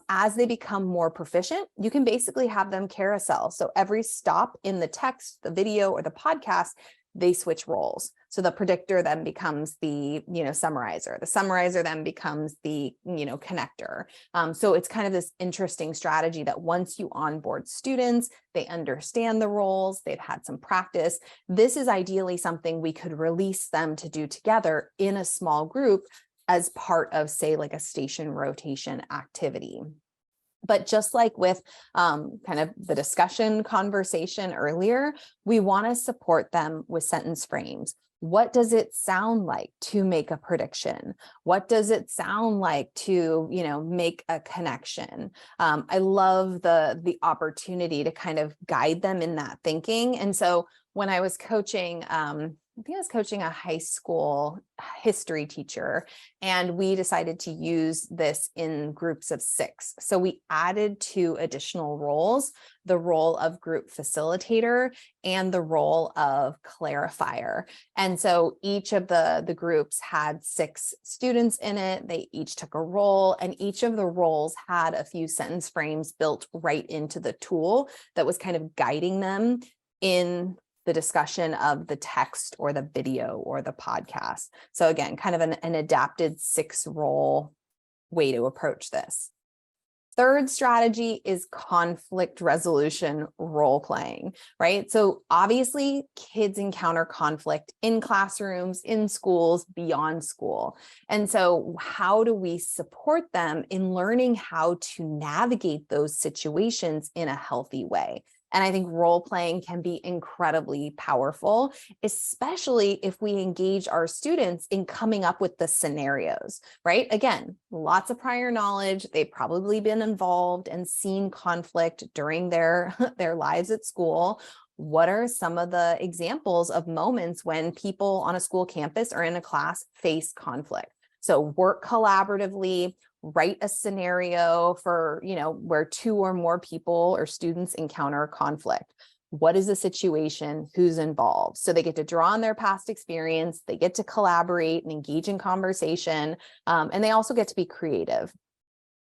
As they become more proficient, you can basically have them carousel. So every stop in the text, the video, or the podcast, they switch roles. So the predictor then becomes the, summarizer. The summarizer then becomes the, connector. So it's kind of this interesting strategy that once you onboard students, they understand the roles, they've had some practice. This is ideally something we could release them to do together in a small group as part of, say, like a station rotation activity. But just like with kind of the discussion conversation earlier, we want to support them with sentence frames. What does it sound like to make a prediction? What does it sound like to, make a connection? I love the opportunity to kind of guide them in that thinking. And so when I was coaching, I think I was coaching a high school history teacher, and we decided to use this in groups of 6. So we added 2 additional roles, the role of group facilitator and the role of clarifier. And so each of the groups had 6 students in it. They each took a role, and each of the roles had a few sentence frames built right into the tool that was kind of guiding them in the discussion of the text or the video or the podcast. So again, kind of an adapted 6-role way to approach this. Third strategy is conflict resolution role playing, right? So obviously kids encounter conflict in classrooms, in schools, beyond school. And so how do we support them in learning how to navigate those situations in a healthy way? And I think role playing can be incredibly powerful, especially if we engage our students in coming up with the scenarios, right? Again, lots of prior knowledge. They've probably been involved and seen conflict during their lives at school. What are some of the examples of moments when people on a school campus or in a class face conflict? So work collaboratively, write a scenario for, where 2 or more people or students encounter conflict. What is the situation? Who's involved? So they get to draw on their past experience, they get to collaborate and engage in conversation, and they also get to be creative.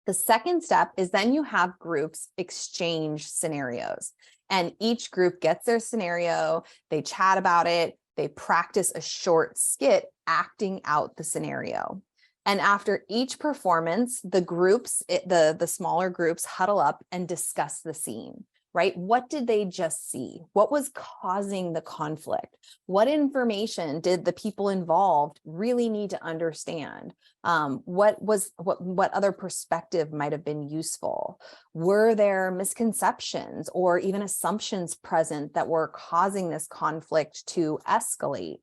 The second step is then you have groups exchange scenarios, and each group gets their scenario, they chat about it, they practice a short skit acting out the scenario. And after each performance, the smaller groups huddle up and discuss the scene, right? What did they just see? What was causing the conflict? What information did the people involved really need to understand? What other perspective might have been useful? Were there misconceptions or even assumptions present that were causing this conflict to escalate?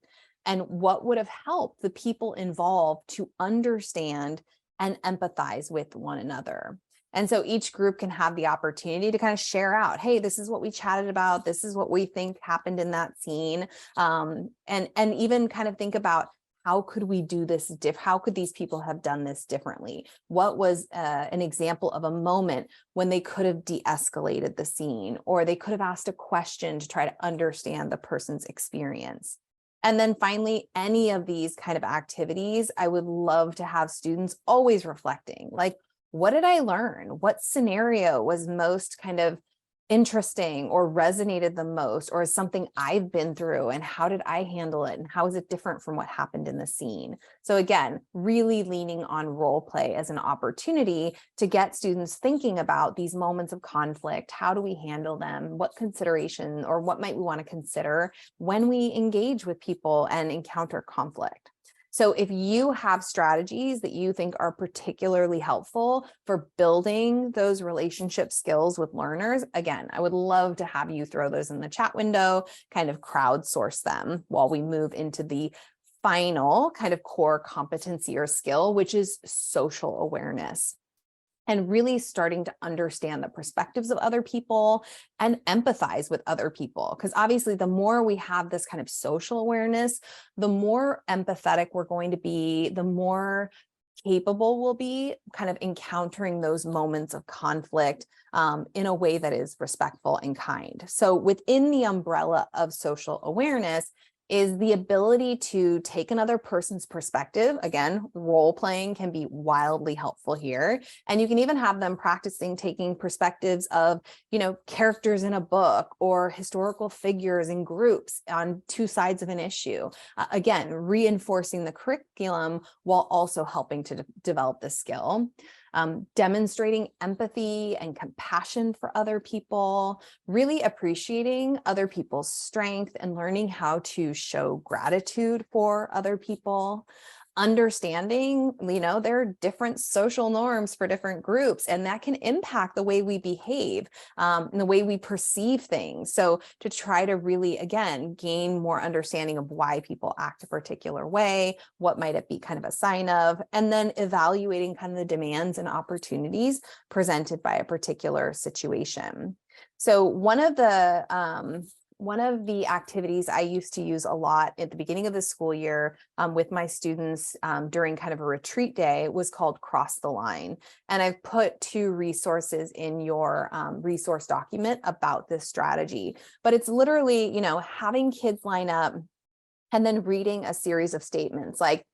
And what would have helped the people involved to understand and empathize with one another? And so each group can have the opportunity to kind of share out, hey, this is what we chatted about. This is what we think happened in that scene. And even kind of think about, how could we do this? How could these people have done this differently? What was an example of a moment when they could have de-escalated the scene, or they could have asked a question to try to understand the person's experience? And then finally, any of these kind of activities, I would love to have students always reflecting, like, what did I learn? What scenario was most kind of interesting or resonated the most, or is something I've been through, and how did I handle it? And how is it different from what happened in the scene? So again, really leaning on role play as an opportunity to get students thinking about these moments of conflict. How do we handle them? What consideration or what might we want to consider when we engage with people and encounter conflict? So if you have strategies that you think are particularly helpful for building those relationship skills with learners, again, I would love to have you throw those in the chat window, kind of crowdsource them while we move into the final kind of core competency or skill, which is social awareness. And really starting to understand the perspectives of other people and empathize with other people. Because obviously, the more we have this kind of social awareness, the more empathetic we're going to be, the more capable we'll be kind of encountering those moments of conflict in a way that is respectful and kind. So within the umbrella of social awareness is the ability to take another person's perspective. Again, role playing can be wildly helpful here. And you can even have them practicing taking perspectives of, characters in a book or historical figures in groups on 2 sides of an issue. Again, reinforcing the curriculum while also helping to develop the skill. Demonstrating empathy and compassion for other people, really appreciating other people's strength and learning how to show gratitude for other people. understanding, there are different social norms for different groups, and that can impact the way we behave, and the way we perceive things. So to try to really, again, gain more understanding of why people act a particular way, what might it be kind of a sign of, and then evaluating kind of the demands and opportunities presented by a particular situation. So one of the activities I used to use a lot at the beginning of the school year with my students during kind of a retreat day was called Cross the Line. And I've put 2 resources in your resource document about this strategy. But it's literally, having kids line up and then reading a series of statements like,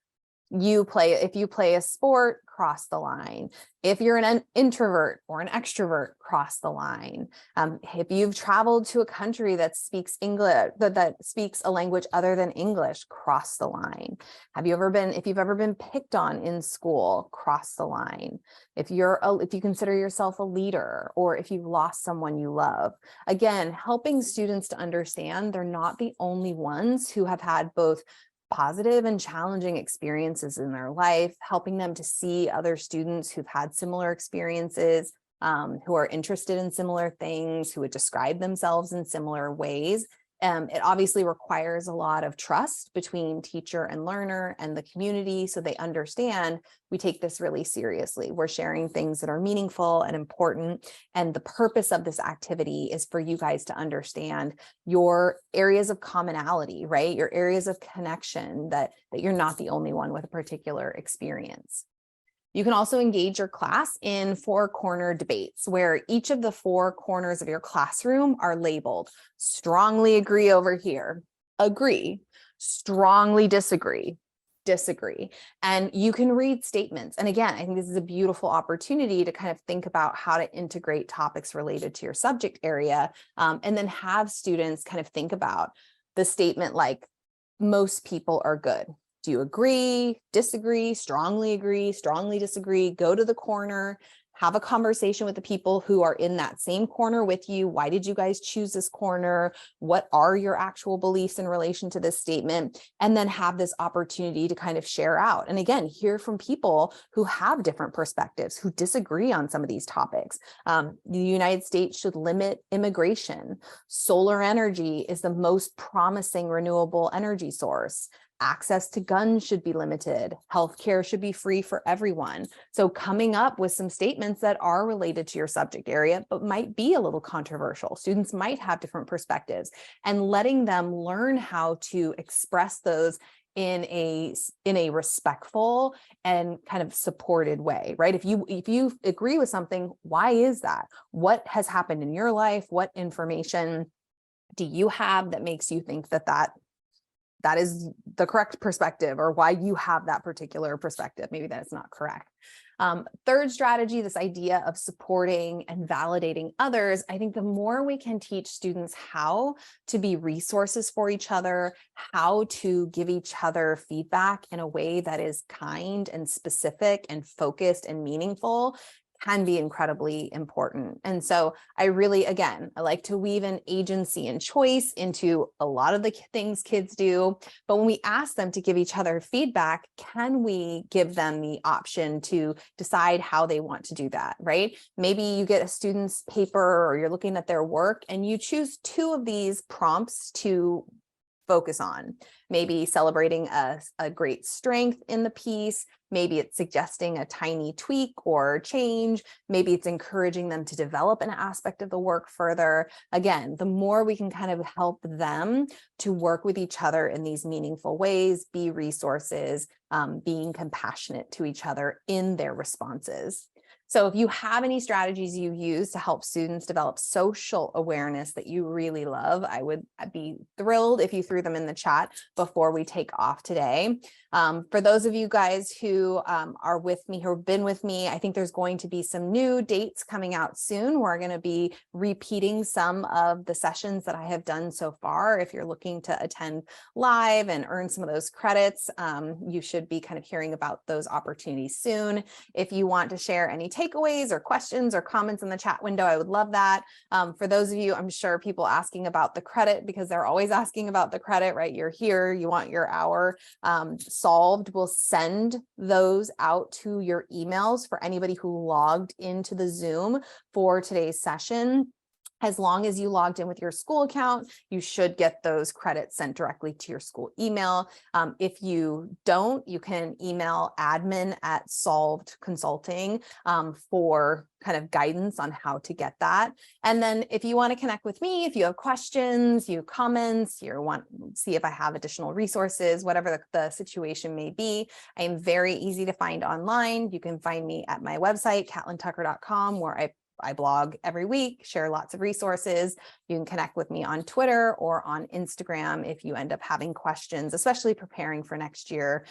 if you play a sport, cross the line. If you're an introvert or an extrovert, cross the line. If you've traveled to a country that speaks English, that speaks a language other than English, cross the line. If you've ever been picked on in school, cross the line. If you consider yourself a leader, or if you've lost someone you love. Again, helping students to understand they're not the only ones who have had both positive and challenging experiences in their life, helping them to see other students who've had similar experiences, who are interested in similar things, who would describe themselves in similar ways. It obviously requires a lot of trust between teacher and learner and the community, so they understand we take this really seriously. We're sharing things that are meaningful and important, and the purpose of this activity is for you guys to understand your areas of commonality, right? Your areas of connection, that you're not the only one with a particular experience. You can also engage your class in 4-corner debates where each of the 4 corners of your classroom are labeled strongly agree over here, agree, strongly disagree, disagree. And you can read statements. And again, I think this is a beautiful opportunity to kind of think about how to integrate topics related to your subject area, and then have students kind of think about the statement like, most people are good. Do you agree, disagree, strongly disagree? Go to the corner, have a conversation with the people who are in that same corner with you. Why did you guys choose this corner? What are your actual beliefs in relation to this statement? And then have this opportunity to kind of share out. And again, hear from people who have different perspectives, who disagree on some of these topics. The United States should limit immigration. Solar energy is the most promising renewable energy source. Access to guns should be limited. Healthcare should be free for everyone. So coming up with some statements that are related to your subject area, but might be a little controversial. Students might have different perspectives, and letting them learn how to express those in a respectful and kind of supported way, right? If you agree with something, why is that? What has happened in your life? What information do you have that makes you think that is the correct perspective, or why you have that particular perspective? Maybe that is not correct. Third strategy, this idea of supporting and validating others. I think the more we can teach students how to be resources for each other, how to give each other feedback in a way that is kind and specific and focused and meaningful, can be incredibly important. And so I really, again, I like to weave in agency and choice into a lot of the things kids do. But when we ask them to give each other feedback, can we give them the option to decide how they want to do that, right? Maybe you get a student's paper, or you're looking at their work, and you choose 2 of these prompts to focus on. Maybe celebrating a great strength in the piece. Maybe it's suggesting a tiny tweak or change. Maybe it's encouraging them to develop an aspect of the work further. Again, the more we can kind of help them to work with each other in these meaningful ways, be resources, being compassionate to each other in their responses. So if you have any strategies you use to help students develop social awareness that you really love, I'd be thrilled if you threw them in the chat before we take off today. For those of you guys who are with me, who have been with me, I think there's going to be some new dates coming out soon. We're going to be repeating some of the sessions that I have done so far. If you're looking to attend live and earn some of those credits, you should be kind of hearing about those opportunities soon. If you want to share any takeaways or questions or comments in the chat window, I would love that. For those of you, I'm sure people asking about the credit, because they're always asking about the credit, right? You're here, you want your hour solved. We'll send those out to your emails for anybody who logged into the Zoom for today's session. As long as you logged in with your school account, you should get those credits sent directly to your school email. If you don't, you can email admin@solved consulting for kind of guidance on how to get that. And then if you want to connect with me, if you have questions, you have comments, you want to see if I have additional resources, whatever the situation may be, I am very easy to find online. You can find me at my website, catlintucker.com, where I blog every week, share lots of resources. You can connect with me on Twitter or on Instagram if you end up having questions, especially preparing for next year,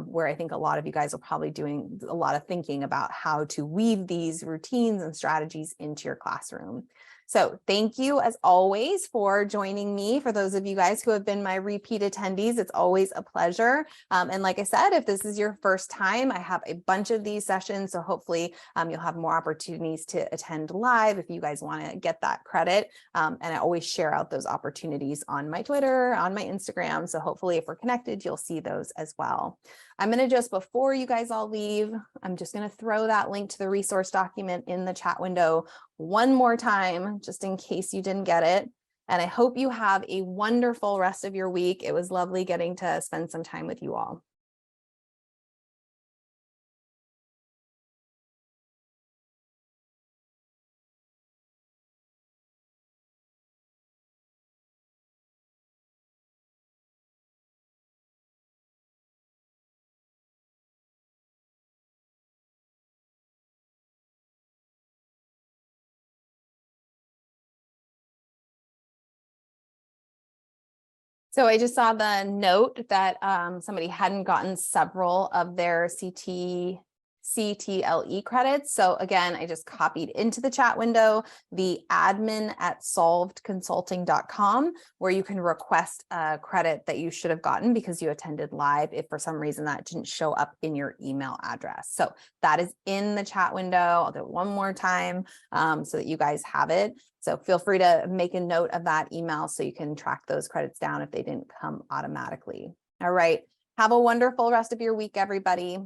where I think a lot of you guys are probably doing a lot of thinking about how to weave these routines and strategies into your classroom. So thank you, as always, for joining me. For those of you guys who have been my repeat attendees, it's always a pleasure. And like I said, if this is your first time, I have a bunch of these sessions, so hopefully you'll have more opportunities to attend live if you guys want to get that credit. And I always share out those opportunities on my Twitter, on my Instagram. So hopefully if we're connected, you'll see those as well. I'm going to just, before you guys all leave, I'm just going to throw that link to the resource document in the chat window one more time, just in case you didn't get it. And I hope you have a wonderful rest of your week. It was lovely getting to spend some time with you all. So I just saw the note that somebody hadn't gotten several of their CTLE credits. So again, I just copied into the chat window the admin@solvedconsulting.com, where you can request a credit that you should have gotten because you attended live if for some reason that didn't show up in your email address. So that is in the chat window. I'll do it one more time so that you guys have it. So feel free to make a note of that email so you can track those credits down if they didn't come automatically. All right. Have a wonderful rest of your week, everybody.